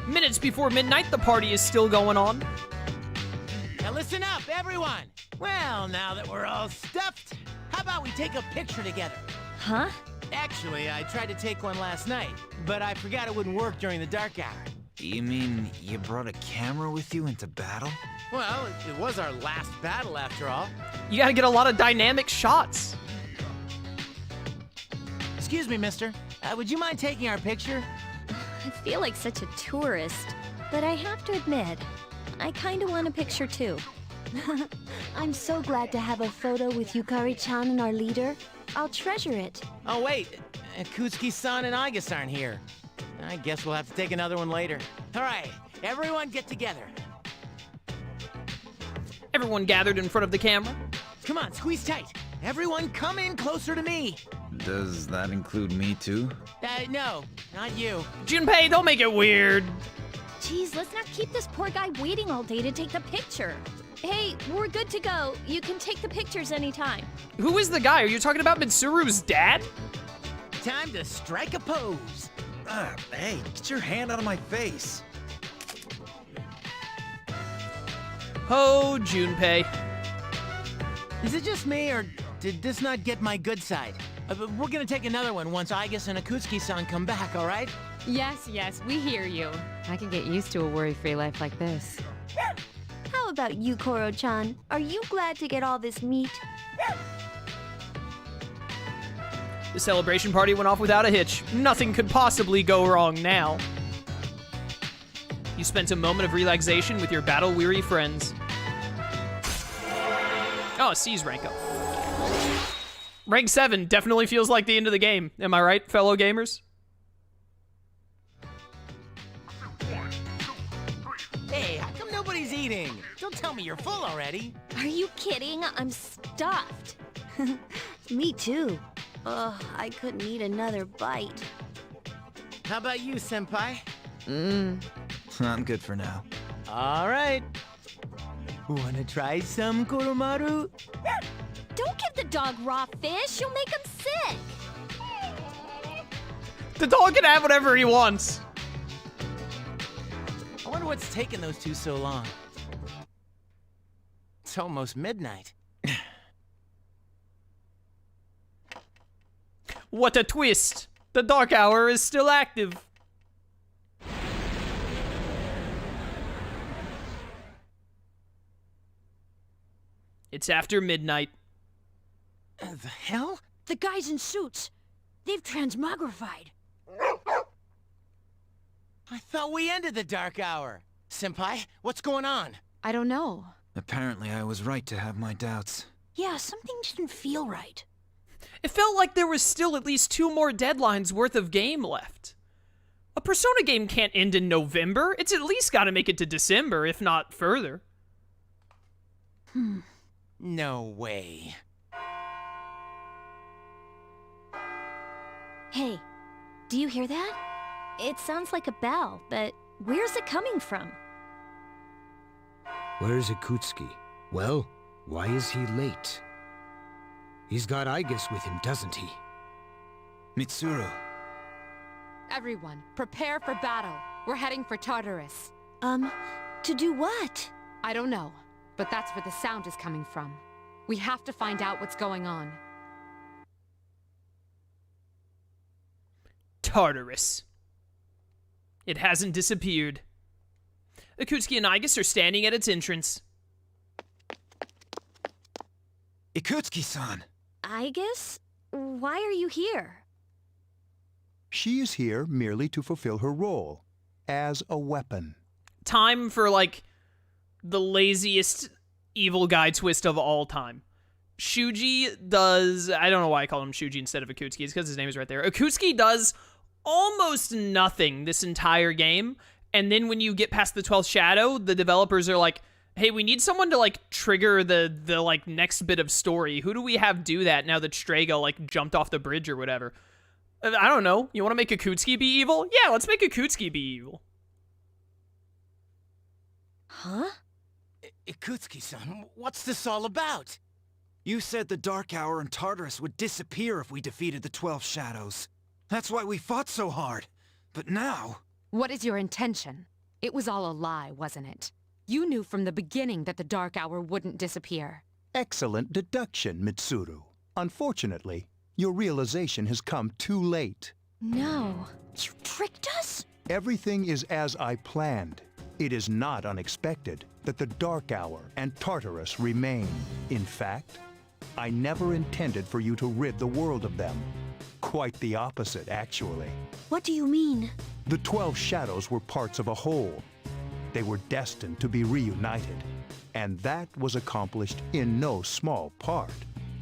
Minutes before midnight, the party is still going on. Now listen up, everyone. Well, now that we're all stuffed, how about we take a picture together? Huh? Actually, I tried to take one last night, but I forgot it wouldn't work during the dark hour. You mean you brought a camera with you into battle? Well, it was our last battle after all. You gotta get a lot of dynamic shots. Excuse me, mister. Would you mind taking our picture? I feel like such a tourist, but I have to admit, I kinda want a picture too. I'm so glad to have a photo with Yukari-chan and our leader. I'll treasure it. Oh, wait. Kutsuki-san and Aigis aren't here. I guess we'll have to take another one later. All right, everyone get together. Everyone gathered in front of the camera. Come on, squeeze tight. Everyone come in closer to me. Does that include me too? No, not you. Junpei, don't make it weird. Jeez, let's not keep this poor guy waiting all day to take the picture. Hey, we're good to go. You can take the pictures anytime. Who is the guy? Are you talking about Mitsuru's dad? Time to strike a pose. Hey, get your hand out of my face. Oh, Junpei. Is it just me, or did this not get my good side? We're gonna take another one once Aigis and Akutsuki-san come back, all right? Yes, we hear you. I can get used to a worry-free life like this. How about you, Koro-chan? Are you glad to get all this meat? The celebration party went off without a hitch. Nothing could possibly go wrong now. You spent a moment of relaxation with your battle-weary friends. Oh, C's rank up. Rank 7 definitely feels like the end of the game. Am I right, fellow gamers? Hey, how come nobody's eating? Don't tell me you're full already. Are you kidding? I'm stuffed. Me too. Ugh, I couldn't eat another bite. How about you, senpai? I'm good for now. All right. Wanna try some, Koromaru? Don't give the dog raw fish. You'll make him sick. The dog can have whatever he wants. I wonder what's taking those two so long. It's almost midnight. What a twist. The dark hour is still active. It's after midnight. The hell? The guys in suits. They've transmogrified. I thought we ended the dark hour. Senpai, what's going on? I don't know. Apparently I was right to have my doubts. Yeah, something didn't feel right. It felt like there was still at least 2 more deadlines worth of game left. A Persona game can't end in November. It's at least got to make it to December, if not further. No way. Hey, do you hear that? It sounds like a bell, but where's it coming from? Where's Akutsuki? Well, why is he late? He's got Aigis with him, doesn't he? Mitsuru. Everyone, prepare for battle. We're heading for Tartarus. To do what? I don't know, but that's where the sound is coming from. We have to find out what's going on. Tartarus. It hasn't disappeared. Akutsuki and Aigis are standing at its entrance. Ikutsuki-san! Aigis? Why are you here? She is here merely to fulfill her role as a weapon. Time for, like, the laziest evil guy twist of all time. Shuji does... I don't know why I call him Shuji instead of Akutsuki. It's because his name is right there. Akutsuki does almost nothing this entire game. And then when you get past the 12th Shadow, the developers are like, hey, we need someone to, like, trigger the like, next bit of story. Who do we have do that now that Strega, like, jumped off the bridge or whatever? I don't know. You want to make Akutsuki be evil? Yeah, let's make Akutsuki be evil. Huh? Ikutsuki-san, what's this all about? You said the Dark Hour and Tartarus would disappear if we defeated the 12 Shadows. That's why we fought so hard. But now... What is your intention? It was all a lie, wasn't it? You knew from the beginning that the Dark Hour wouldn't disappear. Excellent deduction, Mitsuru. Unfortunately, your realization has come too late. No. You tricked us? Everything is as I planned. It is not unexpected that the Dark Hour and Tartarus remain. In fact, I never intended for you to rid the world of them. Quite the opposite, actually. What do you mean? The 12 Shadows were parts of a whole. They were destined to be reunited. And that was accomplished in no small part,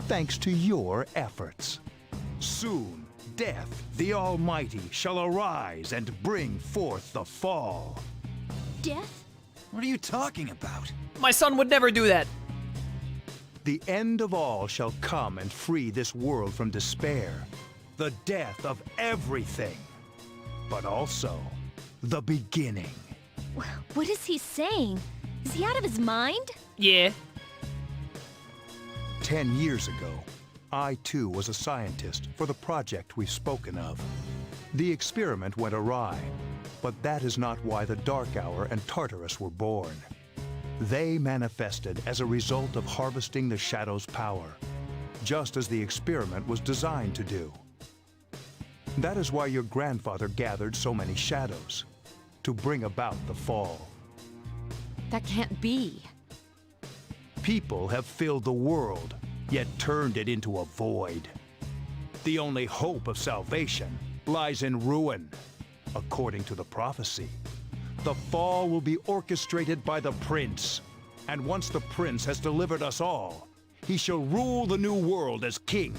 thanks to your efforts. Soon, Death, the Almighty, shall arise and bring forth the fall. Death? What are you talking about? My son would never do that. The end of all shall come and free this world from despair. The death of everything. But also, the beginning. What is he saying? Is he out of his mind? Yeah. 10 years ago, I too was a scientist for the project we've spoken of. The experiment went awry, but that is not why the Dark Hour and Tartarus were born. They manifested as a result of harvesting the Shadow's power, just as the experiment was designed to do. That is why your grandfather gathered so many shadows, to bring about the fall. That can't be. People have filled the world, yet turned it into a void. The only hope of salvation lies in ruin. According to the prophecy, the fall will be orchestrated by the Prince. And once the Prince has delivered us all, he shall rule the new world as king.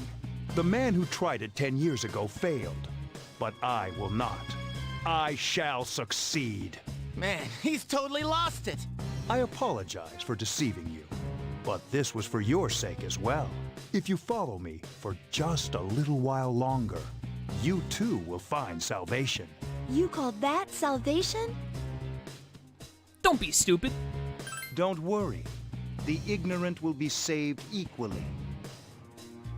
The man who tried it 10 years ago failed, but I will not. I shall succeed. Man, he's totally lost it. I apologize for deceiving you, but this was for your sake as well. If you follow me for just a little while longer, you too will find salvation. You call that salvation? Don't be stupid. Don't worry. The ignorant will be saved equally.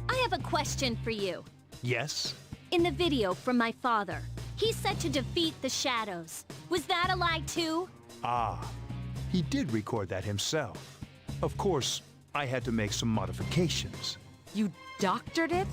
I have a question for you. Yes? In the video from my father, he said to defeat the shadows. Was that a lie too? Ah, he did record that himself. Of course, I had to make some modifications. You doctored it?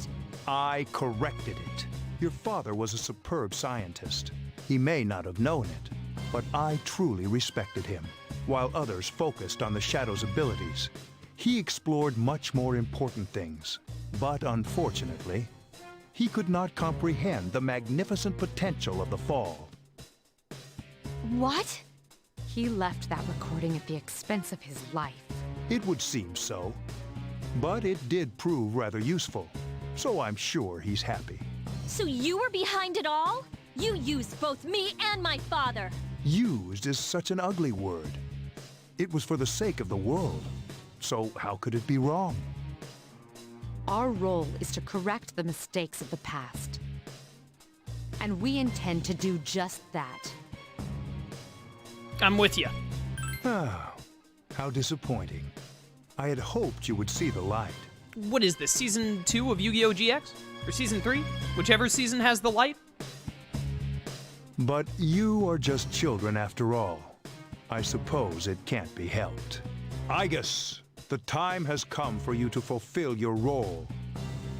I corrected it. Your father was a superb scientist. He may not have known it, but I truly respected him. While others focused on the Shadow's abilities, he explored much more important things. But unfortunately, he could not comprehend the magnificent potential of the fall. What? He left that recording at the expense of his life. It would seem so. But it did prove rather useful, so I'm sure he's happy. So you were behind it all? You used both me and my father. Used is such an ugly word. It was for the sake of the world, so how could it be wrong? Our role is to correct the mistakes of the past. And we intend to do just that. I'm with you. Ah, how disappointing. I had hoped you would see the light. What is this, season 2 of Yu-Gi-Oh! GX? Or season 3? Whichever season has the light? But you are just children after all. I suppose it can't be helped. Igus, the time has come for you to fulfill your role.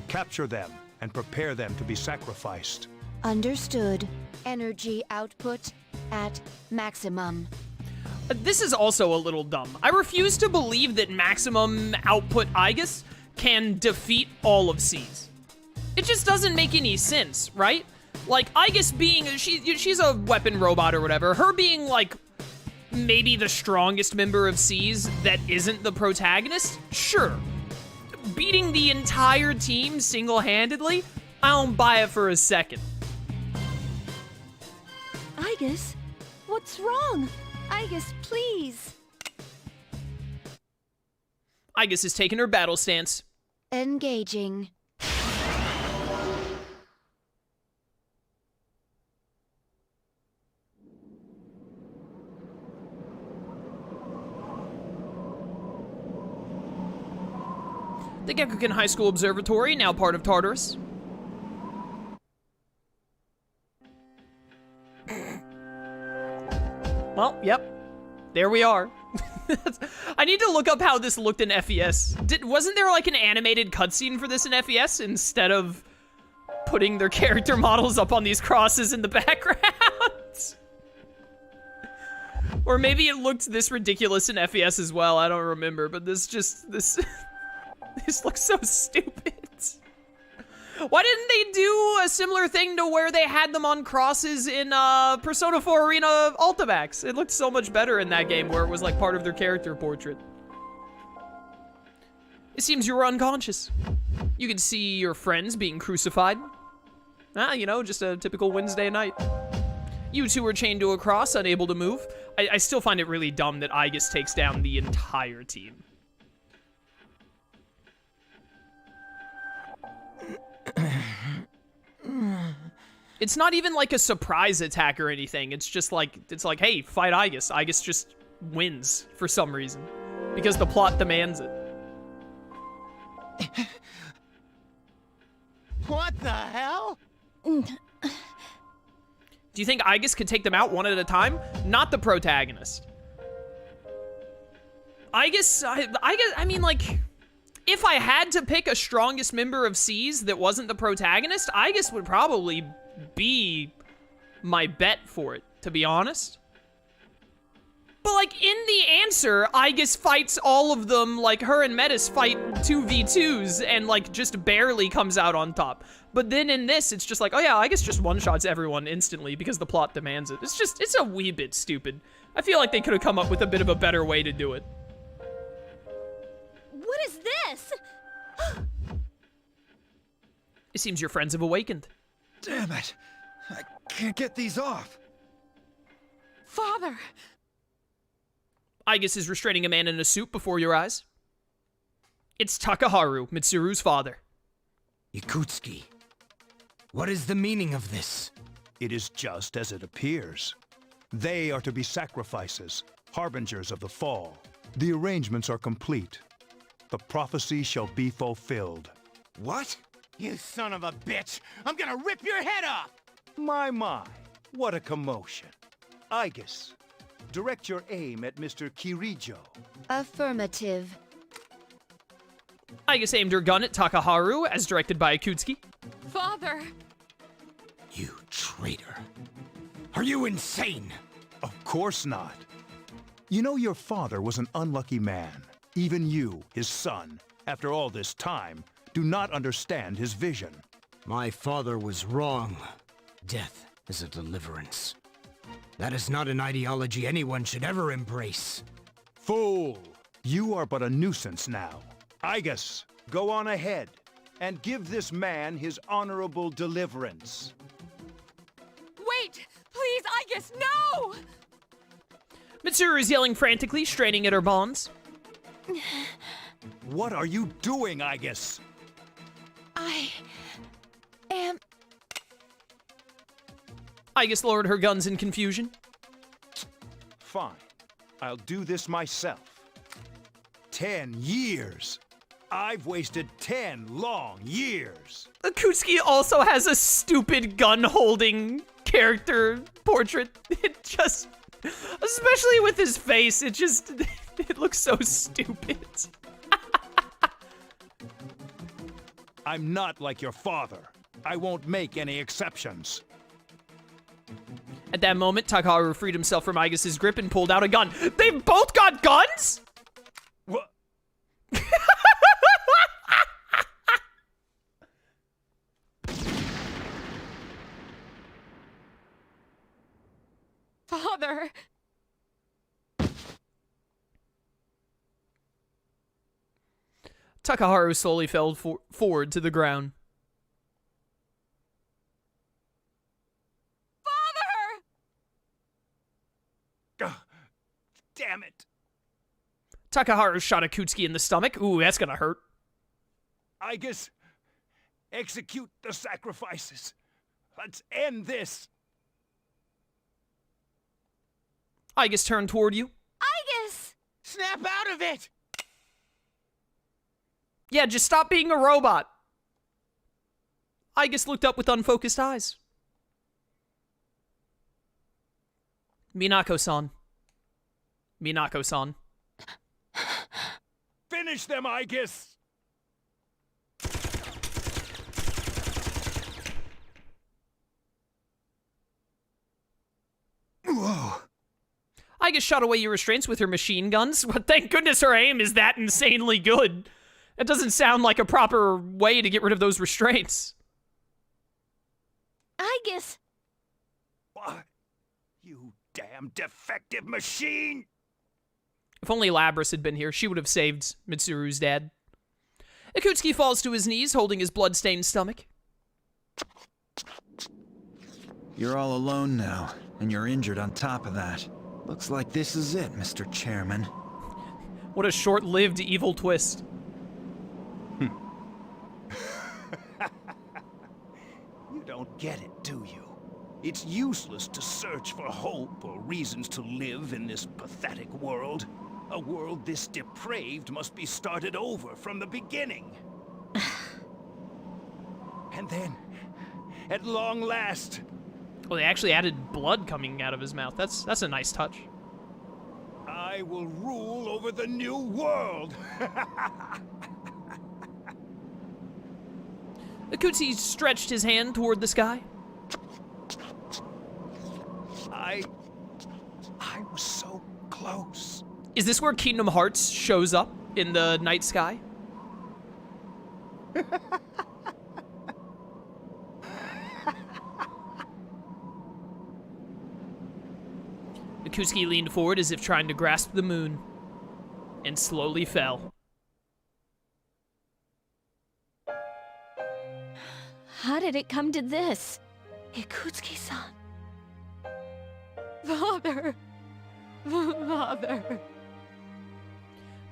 Capture them and prepare them to be sacrificed. Understood. Energy output at maximum. This is also a little dumb. I refuse to believe that maximum output Igus can defeat all of C's. It just doesn't make any sense, right? Like, Igus being, she's a weapon robot or whatever, her being, like, maybe the strongest member of C's that isn't the protagonist? Sure. Beating the entire team single-handedly? I don't buy it for a second. Igus? What's wrong? Igus, please. Igus is taking her battle stance. Engaging. The Gekuken High School Observatory, now part of Tartarus. Well, yep. There we are. I need to look up how this looked in FES. Wasn't there like an animated cutscene for this in FES instead of putting their character models up on these crosses in the background? Or maybe it looked this ridiculous in FES as well. I don't remember, but this this looks so stupid. Why didn't they do a similar thing to where they had them on crosses in Persona 4 Arena Ultimax? It looked so much better in that game where it was like part of their character portrait. It seems you were unconscious. You can see your friends being crucified. You know, just a typical Wednesday night. You two are chained to a cross, unable to move. I still find it really dumb that Aigis takes down the entire team. It's not even like a surprise attack or anything. It's just like, hey, fight Aigis. Aigis just wins for some reason. Because the plot demands it. What the hell? Do you think Aigis could take them out one at a time? Not the protagonist. Aigis, I mean, like, if I had to pick a strongest member of C's that wasn't the protagonist, Aigis would probably be my bet for it, to be honest. But, like, in the answer, Aigis fights all of them, like, her and Metis fight 2v2s and, like, just barely comes out on top. But then in this, it's just like, oh yeah, Aigis just one-shots everyone instantly because the plot demands it. It's a wee bit stupid. I feel like they could have come up with a bit of a better way to do it. What is this? It seems your friends have awakened. Damn it! I can't get these off. Father! Aigis is restraining a man in a suit before your eyes. It's Takaharu, Mitsuru's father. Ikutsuki, what is the meaning of this? It is just as it appears. They are to be sacrifices, harbingers of the fall. The arrangements are complete. The prophecy shall be fulfilled. What? You son of a bitch! I'm gonna rip your head off! My, what a commotion. Aigis, direct your aim at Mr. Kirijo. Affirmative. Aigis aimed her gun at Takaharu, as directed by Ikutsuki. Father! You traitor. Are you insane? Of course not. You know your father was an unlucky man. Even you, his son, after all this time, do not understand his vision. My father was wrong. Death is a deliverance. That is not an ideology anyone should ever embrace. Fool! You are but a nuisance now. Aigis, go on ahead and give this man his honorable deliverance. Wait! Please, Aigis, no! Mitsuru is yelling frantically, straining at her bonds. What are you doing, Aigis? I am... Aigis lowered her guns in confusion. Fine. I'll do this myself. 10 years. I've wasted 10 long years. Ikutsuki also has a stupid gun-holding character portrait. It just... Especially with his face, it just... It looks so stupid. I'm not like your father. I won't make any exceptions. At that moment, Takaharu freed himself from Aigis' grip and pulled out a gun. They've both got guns?! What? Father! Takaharu slowly fell forward to the ground. Ugh, damn it. Takaharu shot Ikutsuki in the stomach. Ooh, that's gonna hurt. Aigis, execute the sacrifices. Let's end this. Aigis turned toward you. Aigis! Snap out of it! Yeah, just stop being a robot. Aigis looked up with unfocused eyes. Minako-san, Minako-san. Finish them, I guess. Whoa. I just shot away your restraints with her machine guns. But thank goodness her aim is that insanely good. That doesn't sound like a proper way to get rid of those restraints. I guess. What? You damn defective machine! If only Labris had been here, she would have saved Mitsuru's dad. Akutsuki falls to his knees, holding his blood-stained stomach. You're all alone now, and you're injured on top of that. Looks like this is it, Mr. Chairman. What a short-lived evil twist. You don't get it, do you? It's useless to search for hope or reasons to live in this pathetic world. A world this depraved must be started over from the beginning. And then, at long last... Oh, they actually added blood coming out of his mouth. That's a nice touch. I will rule over the new world! Akutsuki stretched his hand toward the sky. I was so close. Is this where Kingdom Hearts shows up in the night sky? Akutsuki leaned forward as if trying to grasp the moon, and slowly fell. How did it come to this? Ikutsuki-san. Father. Father.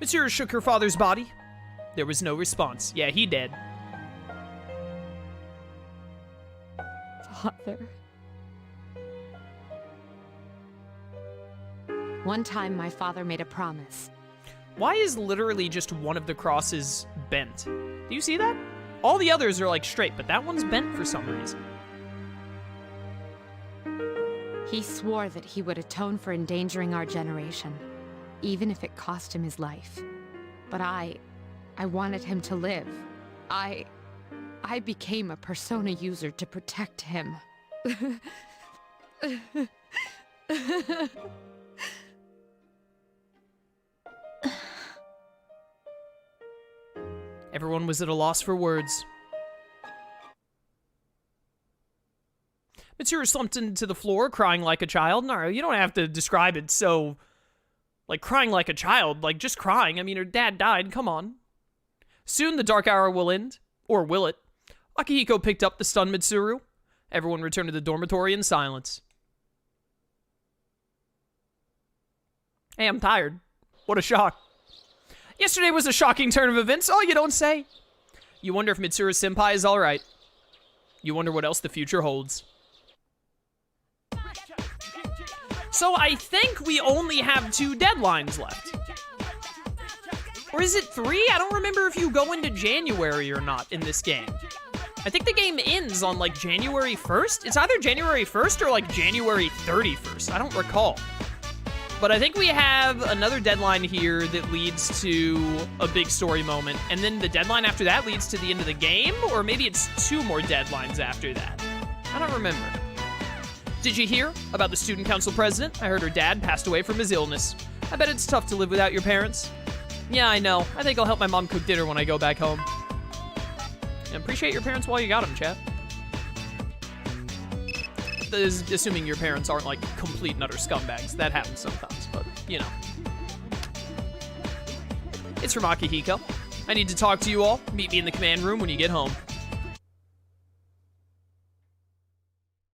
Mitsuru shook her father's body. There was no response. Yeah, he dead. Father. One time, my father made a promise. Why is literally just one of the crosses bent? Do you see that? All the others are like straight, but that one's bent for some reason. He swore that he would atone for endangering our generation, even if it cost him his life. But I wanted him to live. I became a Persona user to protect him. Everyone was at a loss for words. Mitsuru slumped into the floor, crying like a child. No, you don't have to describe it so... like, crying like a child. Like, just crying. I mean, her dad died. Come on. Soon the dark hour will end. Or will it? Akihiko picked up the stunned Mitsuru. Everyone returned to the dormitory in silence. Hey, I'm tired. What a shock. Yesterday was a shocking turn of events. Oh, you don't say. You wonder if Mitsuru-senpai is alright. You wonder what else the future holds. So I think we only have 2 deadlines left. Or is it 3? I don't remember if you go into January or not in this game. I think the game ends on like January 1st. It's either January 1st or like January 31st. I don't recall. But I think we have another deadline here that leads to a big story moment. And then the deadline after that leads to the end of the game? Or maybe it's 2 more deadlines after that. I don't remember. Did you hear about the student council president? I heard her dad passed away from his illness. I bet it's tough to live without your parents. Yeah, I know. I think I'll help my mom cook dinner when I go back home. And appreciate your parents while you got them, chat. Assuming your parents aren't like complete and utter scumbags. That happens sometimes, but you know. It's from Akihiko. I need to talk to you all. Meet me in the command room when you get home.